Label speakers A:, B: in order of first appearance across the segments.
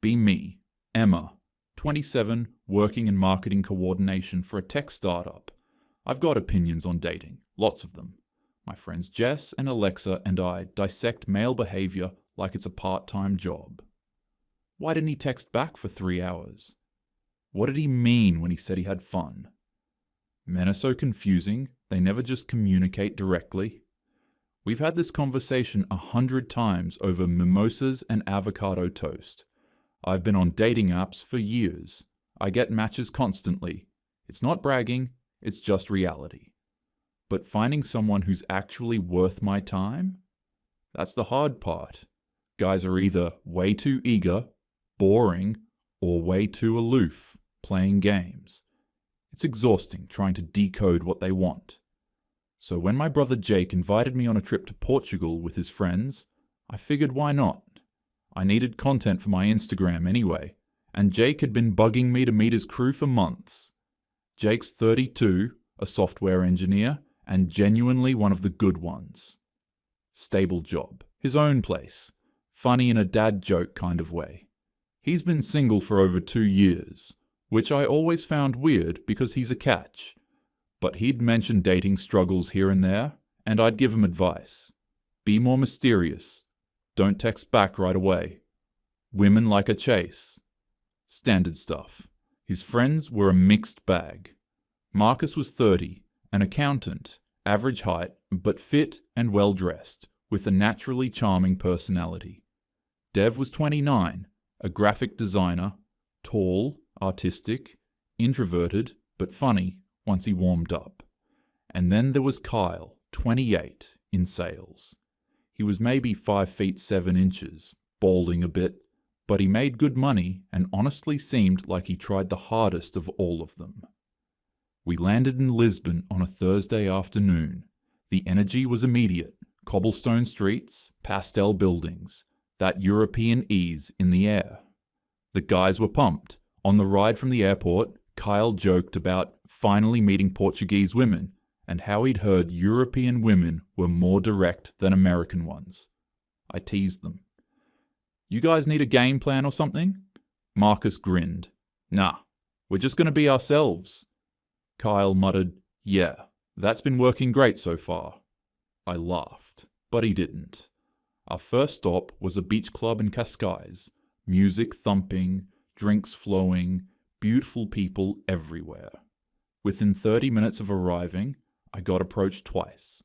A: Be me, Emma, 27, working in marketing coordination for a tech startup. I've got opinions on dating, lots of them. My friends Jess and Alexa and I dissect male behavior like it's a part-time job. Why didn't he text back for 3 hours? What did he mean when he said he had fun? Men are so confusing, they never just communicate directly. We've had this conversation 100 times over mimosas and avocado toast. I've been on dating apps for years. I get matches constantly. It's not bragging, it's just reality. But finding someone who's actually worth my time? That's the hard part. Guys are either way too eager, boring, or way too aloof, playing games. It's exhausting trying to decode what they want. So when my brother Jake invited me on a trip to Portugal with his friends, I figured why not? I needed content for my Instagram anyway, and Jake had been bugging me to meet his crew for months. Jake's 32, a software engineer, and genuinely one of the good ones. Stable job, his own place, funny in a dad joke kind of way. He's been single for over 2 years, which I always found weird because he's a catch. But he'd mention dating struggles here and there, and I'd give him advice. Be more mysterious. Don't text back right away. Women like a chase. Standard stuff. His friends were a mixed bag. Marcus was 30, an accountant, average height, but fit and well-dressed, with a naturally charming personality. Dev was 29, a graphic designer, tall, artistic, introverted, but funny once he warmed up. And then there was Kyle, 28, in sales. He was maybe 5 feet 7 inches, balding a bit, but he made good money and honestly seemed like he tried the hardest of all of them. We landed in Lisbon on a Thursday afternoon. The energy was immediate. Cobblestone streets, pastel buildings, that European ease in the air. The guys were pumped. On the ride from the airport, Kyle joked about finally meeting Portuguese women and how he'd heard European women were more direct than American ones. I teased them. You guys need a game plan or something? Marcus grinned. Nah, we're just going to be ourselves. Kyle muttered, yeah, that's been working great so far. I laughed, but he didn't. Our first stop was a beach club in Cascais, music thumping, drinks flowing, beautiful people everywhere. Within 30 minutes of arriving, I got approached twice.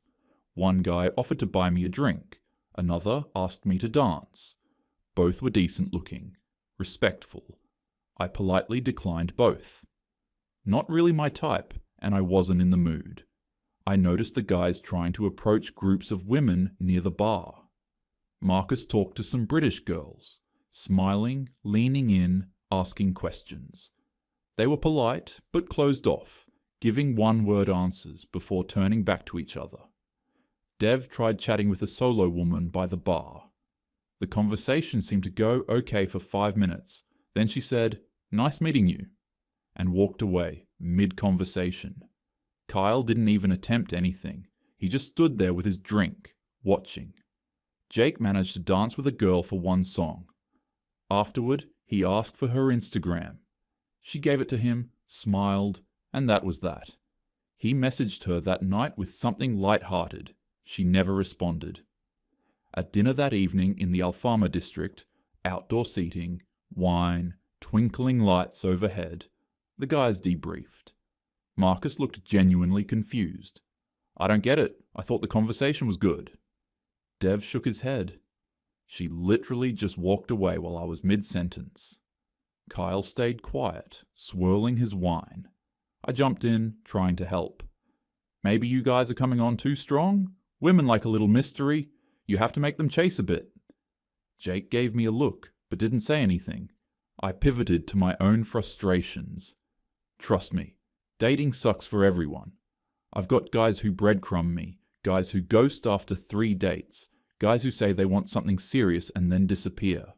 A: One guy offered to buy me a drink. Another asked me to dance. Both were decent looking, respectful. I politely declined both. Not really my type, and I wasn't in the mood. I noticed the guys trying to approach groups of women near the bar. Marcus talked to some British girls, smiling, leaning in, asking questions. They were polite, but closed off, giving one-word answers before turning back to each other. Dev tried chatting with a solo woman by the bar. The conversation seemed to go okay for 5 minutes. Then she said, "Nice meeting you," and walked away, mid-conversation. Kyle didn't even attempt anything. He just stood there with his drink, watching. Jake managed to dance with a girl for one song. Afterward, he asked for her Instagram. She gave it to him, smiled, and that was that. He messaged her that night with something light-hearted. She never responded. At dinner that evening in the Alfama district, outdoor seating, wine, twinkling lights overhead, the guys debriefed. Marcus looked genuinely confused. I don't get it. I thought the conversation was good. Dev shook his head. She literally just walked away while I was mid-sentence. Kyle stayed quiet, swirling his wine. I jumped in, trying to help. Maybe you guys are coming on too strong? Women like a little mystery. You have to make them chase a bit. Jake gave me a look, but didn't say anything. I pivoted to my own frustrations. Trust me, dating sucks for everyone. I've got guys who breadcrumb me, guys who ghost after 3 dates, guys who say they want something serious and then disappear.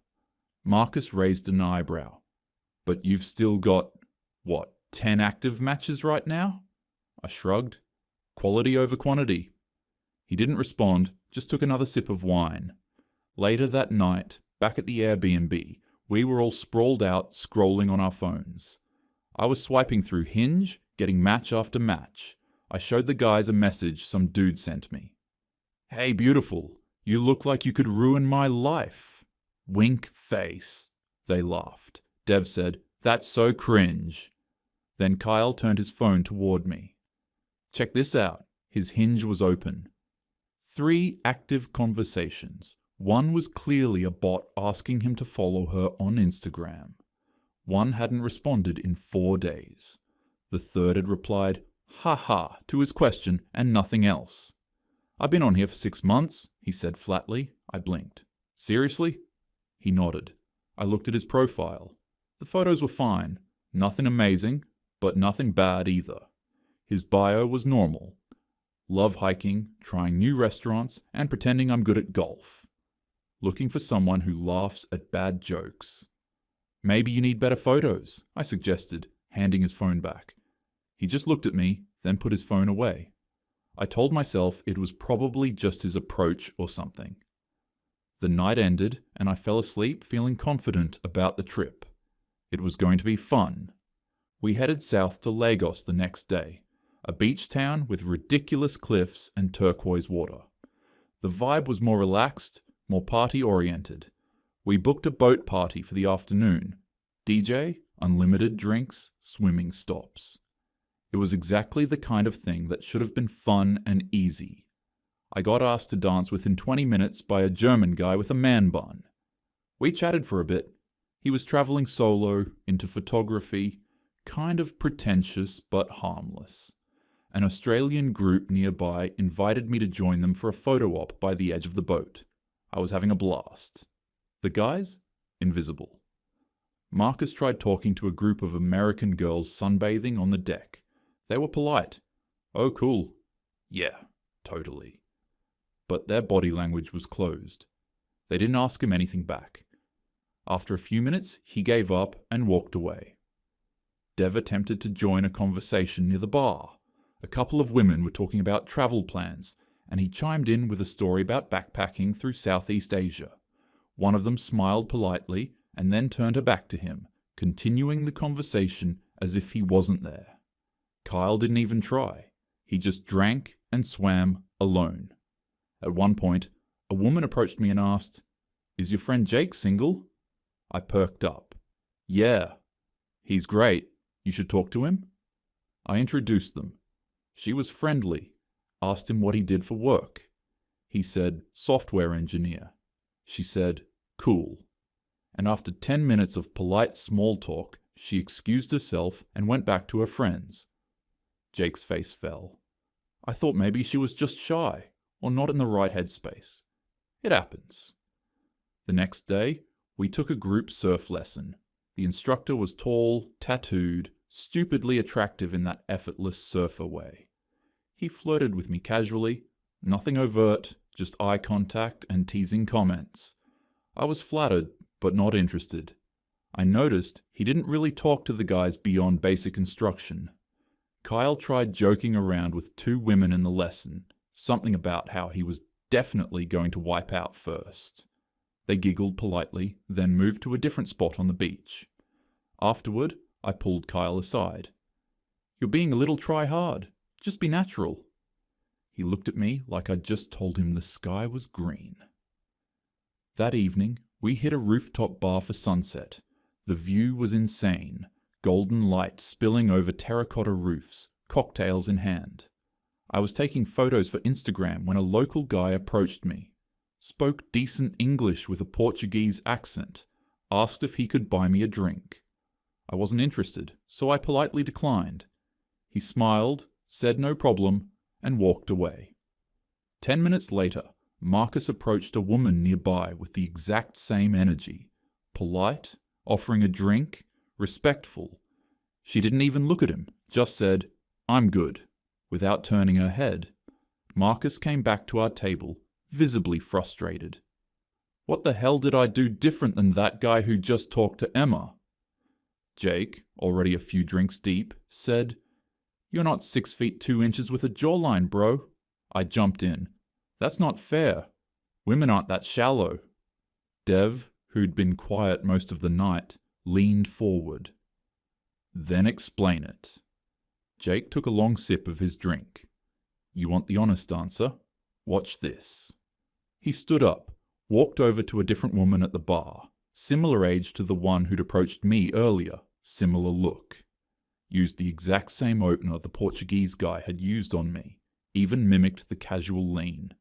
A: Marcus raised an eyebrow. But you've still got, 10 active matches right now? I shrugged. Quality over quantity. He didn't respond, just took another sip of wine. Later that night, back at the Airbnb, We were all sprawled out, scrolling on our phones. I was swiping through Hinge, getting match after match. I showed the guys a message some dude sent me. "Hey, beautiful, you look like you could ruin my life." "Wink face," they laughed. Dev said, "That's so cringe." Then Kyle turned his phone toward me. Check this out. His Hinge was open. 3 active conversations. One was clearly a bot asking him to follow her on Instagram. One hadn't responded in 4 days. The third had replied, "Ha," to his question and nothing else. "I've been on here for 6 months, he said flatly. I blinked. "Seriously?" He nodded. I looked at his profile. The photos were fine. Nothing amazing, but nothing bad either. His bio was normal. Love hiking, trying new restaurants, and pretending I'm good at golf. Looking for someone who laughs at bad jokes. "Maybe you need better photos," I suggested, handing his phone back. He just looked at me, then put his phone away. I told myself it was probably just his approach or something. The night ended, and I fell asleep feeling confident about the trip. It was going to be fun. We headed south to Lagos the next day, a beach town with ridiculous cliffs and turquoise water. The vibe was more relaxed, more party-oriented. We booked a boat party for the afternoon. DJ, unlimited drinks, swimming stops. It was exactly the kind of thing that should have been fun and easy. I got asked to dance within 20 minutes by a German guy with a man bun. We chatted for a bit. He was traveling solo, into photography, kind of pretentious but harmless. An Australian group nearby invited me to join them for a photo op by the edge of the boat. I was having a blast. The guys? Invisible. Marcus tried talking to a group of American girls sunbathing on the deck. They were polite. "Oh, cool." "Yeah, totally." But their body language was closed. They didn't ask him anything back. After a few minutes, he gave up and walked away. Dev attempted to join a conversation near the bar. A couple of women were talking about travel plans, and he chimed in with a story about backpacking through Southeast Asia. One of them smiled politely and then turned her back to him, continuing the conversation as if he wasn't there. Kyle didn't even try. He just drank and swam alone. At one point, a woman approached me and asked, "Is your friend Jake single?" I perked up. "Yeah." "He's great. You should talk to him." I introduced them. She was friendly. Asked him what he did for work. He said, "Software engineer." She said, "Cool." And after 10 minutes of polite small talk, she excused herself and went back to her friends. Jake's face fell. I thought maybe she was just shy, or not in the right headspace. It happens. The next day, we took a group surf lesson. The instructor was tall, tattooed, stupidly attractive in that effortless surfer way. He flirted with me casually, nothing overt, just eye contact and teasing comments. I was flattered, but not interested. I noticed he didn't really talk to the guys beyond basic instruction. Kyle tried joking around with 2 women in the lesson, something about how he was definitely going to wipe out first. They giggled politely, then moved to a different spot on the beach. Afterward, I pulled Kyle aside. "You're being a little try-hard. Just be natural." He looked at me like I'd just told him the sky was green. That evening, we hit a rooftop bar for sunset. The view was insane. Golden light spilling over terracotta roofs, cocktails in hand. I was taking photos for Instagram when a local guy approached me. Spoke decent English with a Portuguese accent. Asked if he could buy me a drink. I wasn't interested, so I politely declined. He smiled, said no problem, and walked away. 10 minutes later, Marcus approached a woman nearby with the exact same energy. Polite, offering a drink, respectful. She didn't even look at him, just said, "I'm good," without turning her head. Marcus came back to our table, visibly frustrated. What the hell did I do different than that guy who just talked to Emma? Jake, already a few drinks deep, said, "You're not 6 feet 2 inches with a jawline, bro." I jumped in. "That's not fair. Women aren't that shallow." Dev, who'd been quiet most of the night, leaned forward. "Then explain it." Jake took a long sip of his drink. "You want the honest answer? Watch this." He stood up, walked over to a different woman at the bar, similar age to the one who'd approached me earlier, similar look. Used the exact same opener the Portuguese guy had used on me, even mimicked the casual lean.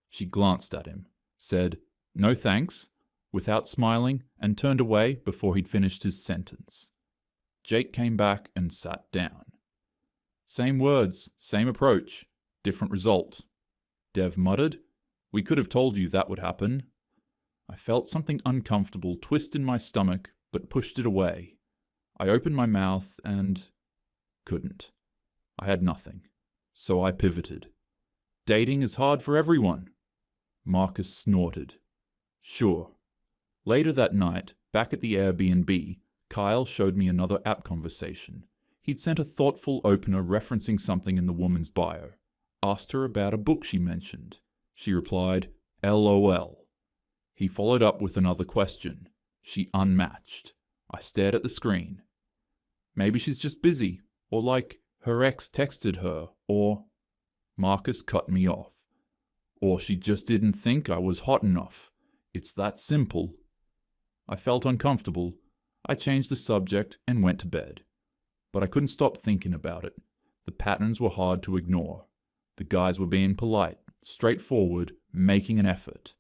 A: She glanced at him, said, "No thanks," without smiling, and turned away before he'd finished his sentence. Jake came back and sat down. "Same words, same approach, different result." Dev muttered, "We could have told you that would happen." I felt something uncomfortable twist in my stomach, but pushed it away. I opened my mouth and couldn't. I had nothing. So I pivoted. "Dating is hard for everyone." Marcus snorted. "Sure." Later that night, back at the Airbnb, Kyle showed me another app conversation. He'd sent a thoughtful opener referencing something in the woman's bio. Asked her about a book she mentioned. She replied, "LOL." He followed up with another question. She unmatched. I stared at the screen. Maybe she's just busy, or like her ex texted her, or... Marcus cut me off. Or she just didn't think I was hot enough. It's that simple. I felt uncomfortable. I changed the subject and went to bed. But I couldn't stop thinking about it. The patterns were hard to ignore. The guys were being polite, straightforward, making an effort.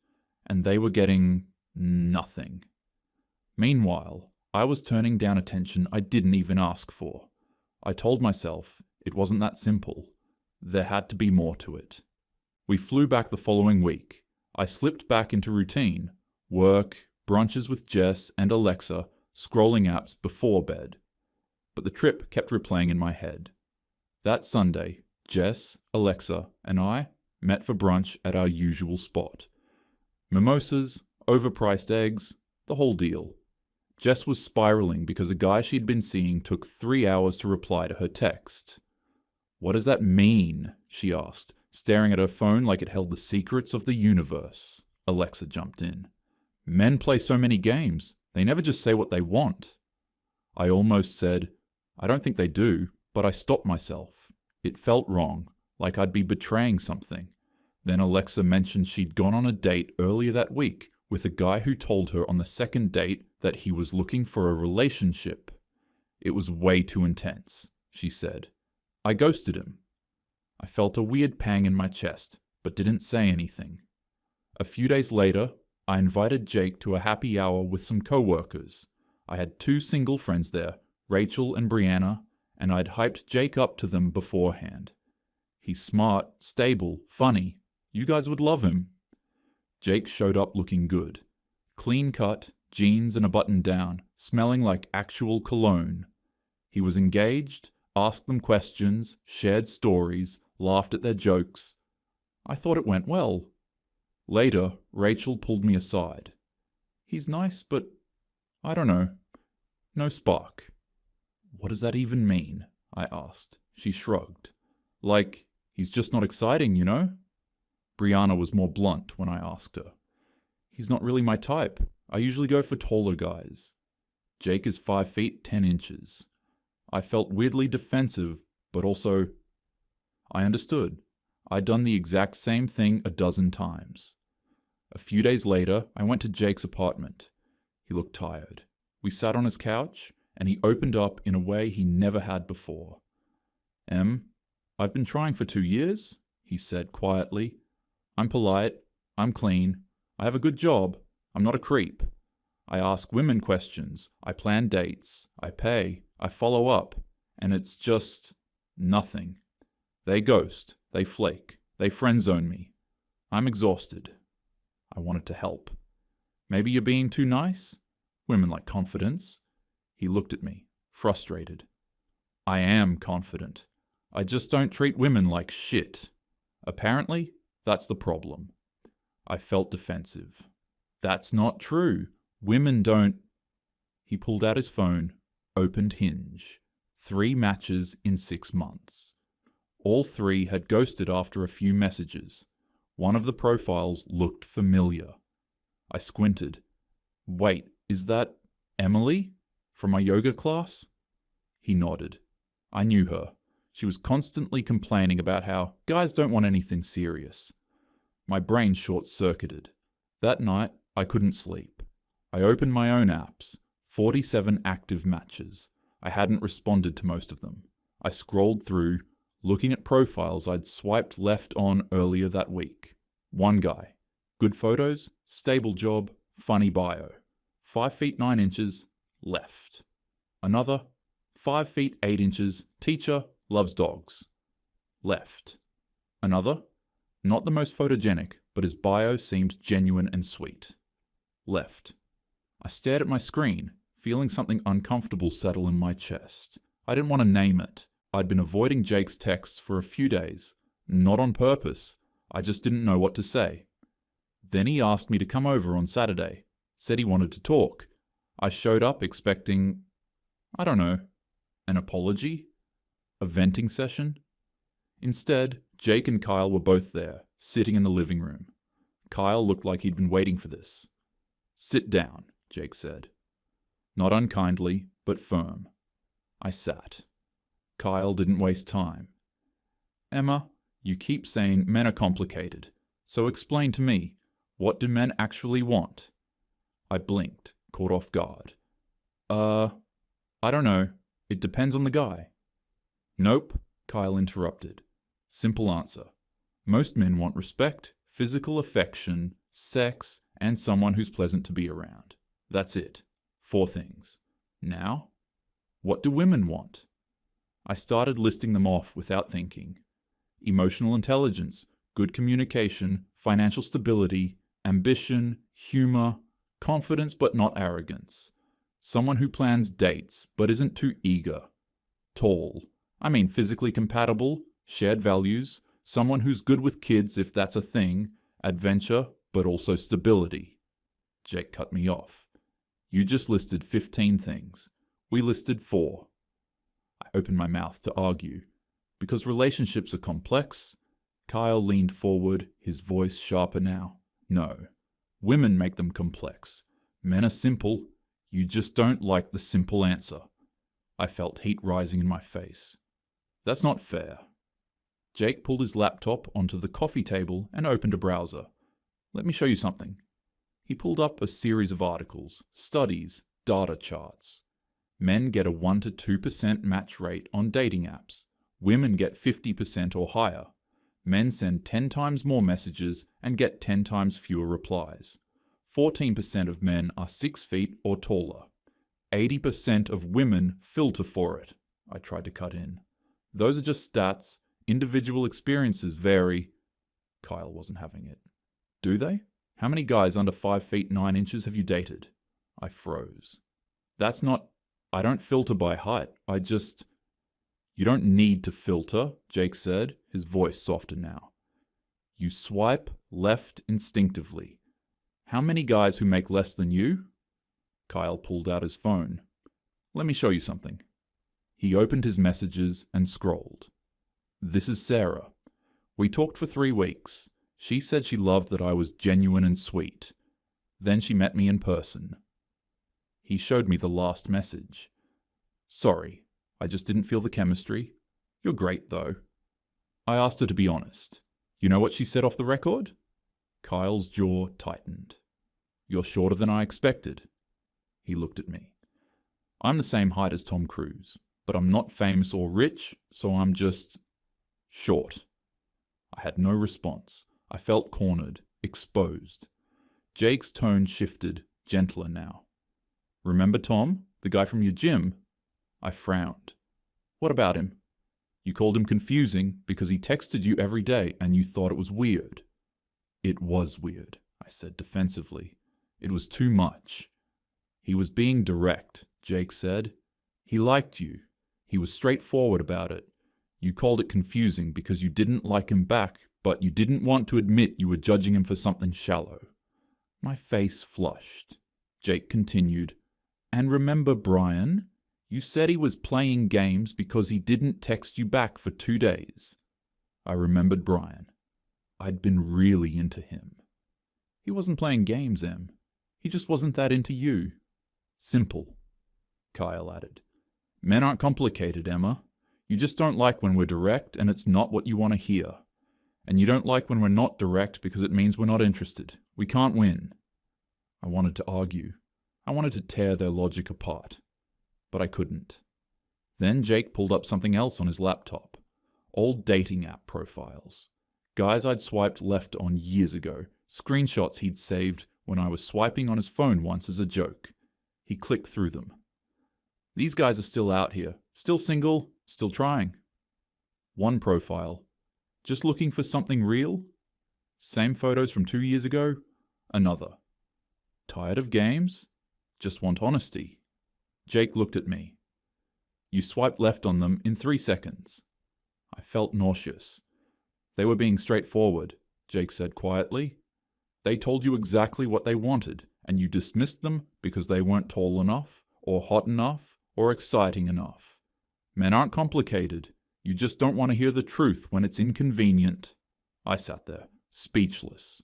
A: And they were getting nothing. Meanwhile, I was turning down attention I didn't even ask for. I told myself it wasn't that simple. There had to be more to it. We flew back the following week. I slipped back into routine. Work, brunches with Jess and Alexa, scrolling apps before bed. But the trip kept replaying in my head. That Sunday, Jess, Alexa, and I met for brunch at our usual spot. Mimosas, overpriced eggs, the whole deal. Jess was spiraling because a guy she'd been seeing took 3 hours to reply to her text. "What does that mean?" she asked, staring at her phone like it held the secrets of the universe. Alexa jumped in. "Men play so many games. They never just say what they want." I almost said, "I don't think they do," but I stopped myself. It felt wrong, like I'd be betraying something. Then Alexa mentioned she'd gone on a date earlier that week with a guy who told her on the second date that he was looking for a relationship. "It was way too intense," she said. I ghosted him. I felt a weird pang in my chest, but didn't say anything. A few days later, I invited Jake to a happy hour with some co-workers. I had 2 single friends there, Rachel and Brianna, and I'd hyped Jake up to them beforehand. He's smart, stable, funny. You guys would love him. Jake showed up looking good. Clean cut, jeans and a button down, smelling like actual cologne. He was engaged, asked them questions, shared stories, laughed at their jokes. I thought it went well. Later, Rachel pulled me aside. "He's nice, but I don't know. No spark." "What does that even mean?" I asked. She shrugged. "Like, he's just not exciting, you know?" Brianna was more blunt when I asked her. "He's not really my type. I usually go for taller guys." Jake is 5 feet 10 inches. I felt weirdly defensive, but also... I understood. I'd done the exact same thing a dozen times. A few days later, I went to Jake's apartment. He looked tired. We sat on his couch, and he opened up in a way he never had before. I've been trying for 2 years," he said quietly. "I'm polite. I'm clean. I have a good job. I'm not a creep. I ask women questions. I plan dates. I pay. I follow up. And it's just... nothing. They ghost. They flake. They friend-zone me. I'm exhausted." I wanted to help. "Maybe you're being too nice? Women like confidence." He looked at me, frustrated. "I am confident. I just don't treat women like shit. Apparently, that's the problem." I felt defensive. "That's not true. Women don't..." He pulled out his phone, opened Hinge. 3 matches in 6 months. All 3 had ghosted after a few messages. One of the profiles looked familiar. I squinted. Wait, is that Emily? From my yoga class? He nodded. I knew her. She was constantly complaining about how guys don't want anything serious. My brain short-circuited. That night, I couldn't sleep. I opened my own apps. 47 active matches. I hadn't responded to most of them. I scrolled through, looking at profiles I'd swiped left on earlier that week. One guy. Good photos, stable job, funny bio. 5 feet 9 inches, left. Another, 5 feet 8 inches, teacher, loves dogs. Left. Another, not the most photogenic, but his bio seemed genuine and sweet. Left. I stared at my screen, feeling something uncomfortable settle in my chest. I didn't want to name it. I'd been avoiding Jake's texts for a few days. Not on purpose. I just didn't know what to say. Then he asked me to come over on Saturday. Said he wanted to talk. I showed up expecting, I don't know, an apology? A venting session? Instead, Jake and Kyle were both there, sitting in the living room. Kyle looked like he'd been waiting for this. Sit down, Jake said. Not unkindly, but firm. I sat. Kyle didn't waste time. Emma, you keep saying men are complicated, so explain to me, what do men actually want? I blinked, caught off guard. I don't know. It depends on the guy. Nope, Kyle interrupted. Simple answer. Most men want respect, physical affection, sex, and someone who's pleasant to be around. That's it. 4 things. Now, what do women want? I started listing them off without thinking. Emotional intelligence, good communication, financial stability, ambition, humor, confidence but not arrogance. Someone who plans dates but isn't too eager. Tall. I mean physically compatible, shared values, someone who's good with kids if that's a thing, adventure but also stability. Jake cut me off. You just listed 15 things. We listed 4. I opened my mouth to argue. Because relationships are complex. Kyle leaned forward, his voice sharper now. No. Women make them complex. Men are simple. You just don't like the simple answer. I felt heat rising in my face. That's not fair. Jake pulled his laptop onto the coffee table and opened a browser. Let me show you something. He pulled up a series of articles, studies, data charts. Men get a 1 to 2% match rate on dating apps. Women get 50% or higher. Men send 10 times more messages and get 10 times fewer replies. 14% of men are 6 feet or taller. 80% of women filter for it. I tried to cut in. Those are just stats. Individual experiences vary. Kyle wasn't having it. Do they? How many guys under 5 feet 9 inches have you dated? I froze. That's not... I don't filter by height. I just... You don't need to filter, Jake said, his voice softer now. You swipe left instinctively. How many guys who make less than you? Kyle pulled out his phone. Let me show you something. He opened his messages and scrolled. This is Sarah. We talked for 3 weeks. She said she loved that I was genuine and sweet. Then she met me in person. He showed me the last message. Sorry, I just didn't feel the chemistry. You're great, though. I asked her to be honest. You know what she said off the record? Kyle's jaw tightened. You're shorter than I expected. He looked at me. I'm the same height as Tom Cruise, but I'm not famous or rich, so I'm just... short. I had no response. I felt cornered, exposed. Jake's tone shifted, gentler now. Remember Tom, the guy from your gym? I frowned. What about him? You called him confusing because he texted you every day and you thought it was weird. It was weird, I said defensively. It was too much. He was being direct, Jake said. He liked you. He was straightforward about it. You called it confusing because you didn't like him back, but you didn't want to admit you were judging him for something shallow. My face flushed. Jake continued, And remember Brian? You said he was playing games because he didn't text you back for 2 days. I remembered Brian. I'd been really into him. He wasn't playing games, Em. He just wasn't that into you. Simple, Kyle added. Men aren't complicated, Emma. You just don't like when we're direct and it's not what you want to hear. And you don't like when we're not direct because it means we're not interested. We can't win. I wanted to argue. I wanted to tear their logic apart. But I couldn't. Then Jake pulled up something else on his laptop. Old dating app profiles. Guys I'd swiped left on years ago. Screenshots he'd saved when I was swiping on his phone once as a joke. He clicked through them. These guys are still out here. Still single. Still trying. One profile. Just looking for something real? Same photos from 2 years ago? Another. Tired of games? Just want honesty. Jake looked at me. You swiped left on them in 3 seconds. I felt nauseous. They were being straightforward, Jake said quietly. They told you exactly what they wanted, and you dismissed them because they weren't tall enough, or hot enough, or exciting enough. Men aren't complicated. You just don't want to hear the truth when it's inconvenient. I sat there, speechless.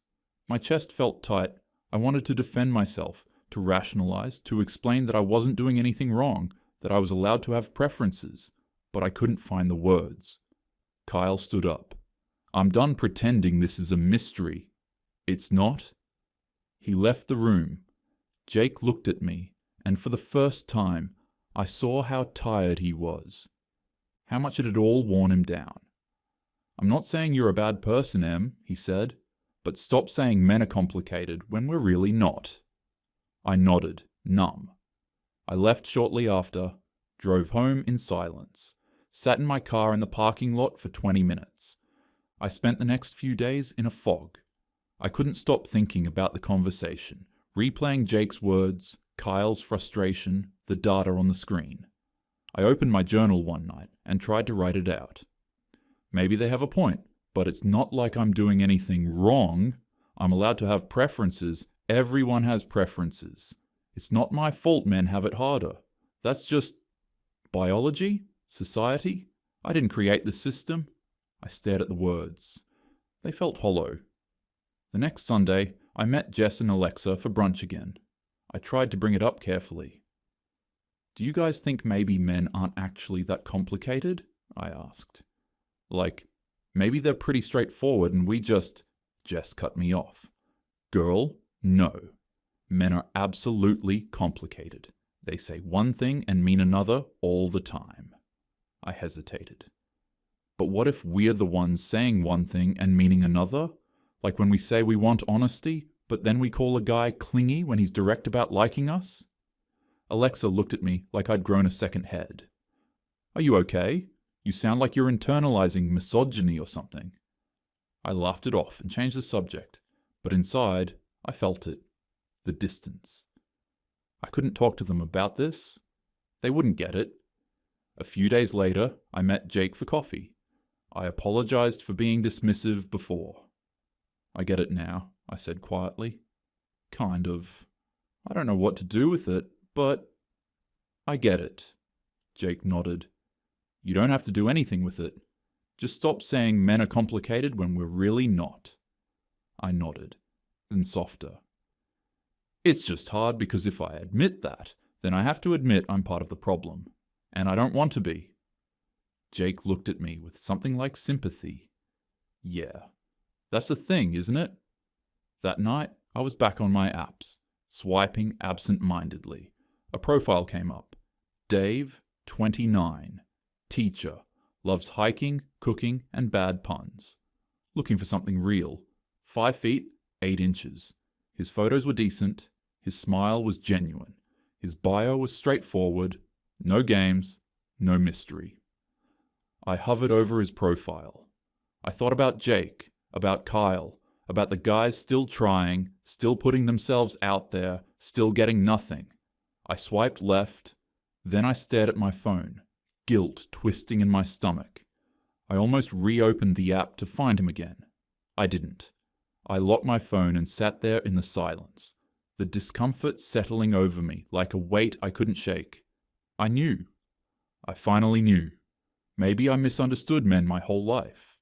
A: My chest felt tight. I wanted to defend myself, to rationalize, to explain that I wasn't doing anything wrong, that I was allowed to have preferences, but I couldn't find the words. Kyle stood up. I'm done pretending this is a mystery. It's not. He left the room. Jake looked at me, and for the first time, I saw how tired he was. How much it had all worn him down. I'm not saying you're a bad person, Em, he said, but stop saying men are complicated when we're really not. I nodded, numb. I left shortly after, drove home in silence, sat in my car in the parking lot for 20 minutes. I spent the next few days in a fog. I couldn't stop thinking about the conversation, replaying Jake's words, Kyle's frustration, the data on the screen. I opened my journal one night and tried to write it out. Maybe they have a point, but it's not like I'm doing anything wrong. I'm allowed to have preferences. Everyone has preferences. It's not my fault men have it harder. That's just biology? Society? I didn't create the system. I stared at the words. They felt hollow. The next Sunday, I met Jess and Alexa for brunch again. I tried to bring it up carefully. Do you guys think maybe men aren't actually that complicated? I asked. Like, maybe they're pretty straightforward and we just... Jess cut me off. Girl, no. Men are absolutely complicated. They say one thing and mean another all the time. I hesitated. But what if we're the ones saying one thing and meaning another? Like when we say we want honesty, but then we call a guy clingy when he's direct about liking us? Alexa looked at me like I'd grown a second head. Are you okay? You sound like you're internalizing misogyny or something. I laughed it off and changed the subject, but inside, I felt it. The distance. I couldn't talk to them about this. They wouldn't get it. A few days later, I met Jake for coffee. I apologized for being dismissive before. I get it now, I said quietly. Kind of. I don't know what to do with it, but I get it. Jake nodded. You don't have to do anything with it. Just stop saying men are complicated when we're really not. I nodded, then softer. It's just hard because if I admit that, then I have to admit I'm part of the problem. And I don't want to be. Jake looked at me with something like sympathy. Yeah, that's the thing, isn't it? That night, I was back on my apps, swiping absent-mindedly. A profile came up. Dave, 29. Teacher. Loves hiking, cooking, and bad puns. Looking for something real. 5 feet, 8 inches. His photos were decent. His smile was genuine. His bio was straightforward. No games, no mystery. I hovered over his profile. I thought about Jake, about Kyle, about the guys still trying, still putting themselves out there, still getting nothing. I swiped left, then I stared at my phone, guilt twisting in my stomach. I almost reopened the app to find him again. I didn't. I locked my phone and sat there in the silence, the discomfort settling over me like a weight I couldn't shake. I knew. I finally knew. Maybe I misunderstood men my whole life.